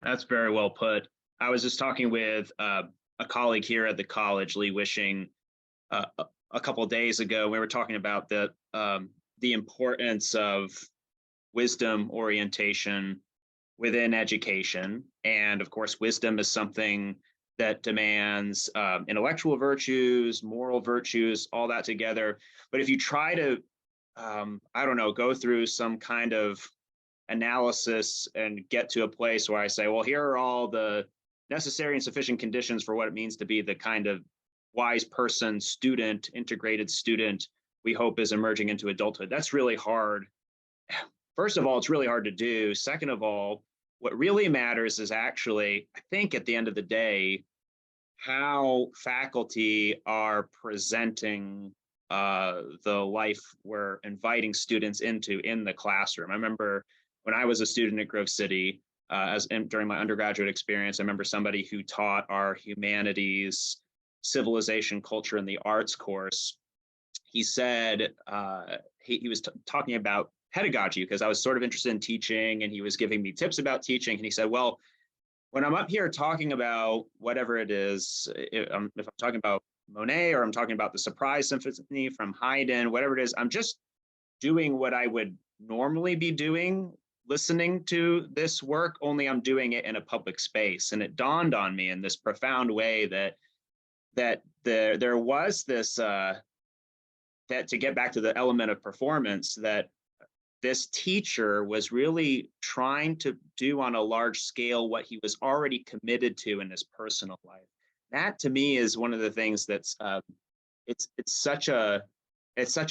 That's very well put. I was just talking with a colleague here at the college, Lee Wishing, a couple of days ago. We were talking about the importance of wisdom orientation within education, and of course, wisdom is something that demands intellectual virtues, moral virtues, all that together. But if you try to, I don't know, go through some kind of analysis and get to a place where I say, well, here are all the necessary and sufficient conditions for what it means to be the kind of wise person, student, integrated student we hope is emerging into adulthood. That's really hard. First of all, it's really hard to do. Second of all, what really matters is actually, I think at the end of the day, how faculty are presenting the life we're inviting students into in the classroom. I remember when I was a student at Grove City, during my undergraduate experience, I remember somebody who taught our humanities, civilization, culture, and the arts course. He said he was talking about pedagogy because I was sort of interested in teaching, and he was giving me tips about teaching. And he said, well, when I'm up here talking about whatever it is, if I'm talking about Monet or I'm talking about the Surprise Symphony from Haydn, whatever it is, I'm just doing what I would normally be doing, listening to this work, only I'm doing it in a public space. And it dawned on me in this profound way that there was this that, to get back to the element of performance, that this teacher was really trying to do on a large scale what he was already committed to in his personal life. That to me is one of the things that's it's such a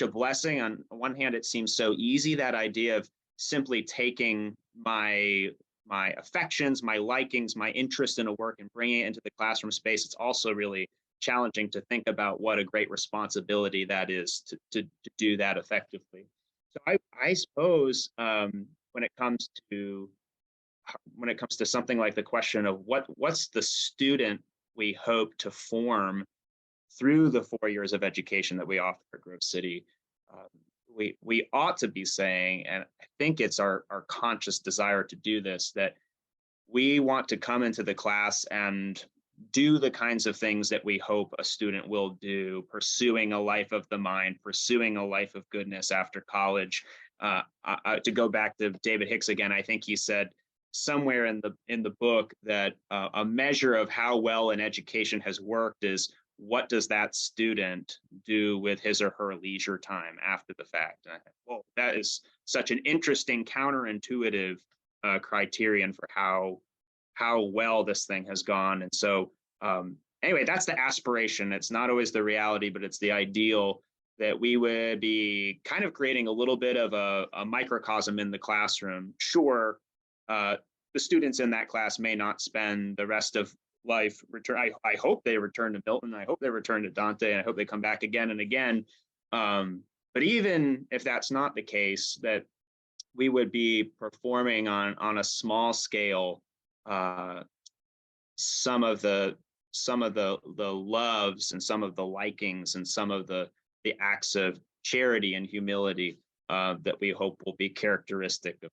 blessing. On one hand, it seems so easy, that idea of simply taking my affections, my likings, my interest in a work and bringing it into the classroom space. It's also really challenging to think about what a great responsibility that is to do that effectively. So I suppose when it comes to something like the question of what's the student we hope to form through the 4 years of education that we offer at Grove City, we ought to be saying, and I think it's our conscious desire to do this, that we want to come into the class and do the kinds of things that we hope a student will do, pursuing a life of the mind, pursuing a life of goodness after college. To go back to David Hicks again, I think he said somewhere in the book that a measure of how well an education has worked is what does that student do with his or her leisure time after the fact. And I think, well, that is such an interesting counterintuitive criterion for how well this thing has gone. And so anyway, that's the aspiration. It's not always the reality, but it's the ideal, that we would be kind of creating a little bit of a microcosm in the classroom. Sure, the students in that class may not spend the rest of life I hope they return to Milton. I hope they return to Dante, and I hope they come back again and again. But even if that's not the case, that we would be performing on a small scale some of the loves and some of the likings and some of the acts of charity and humility that we hope will be characteristic of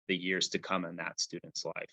the years to come in that student's life.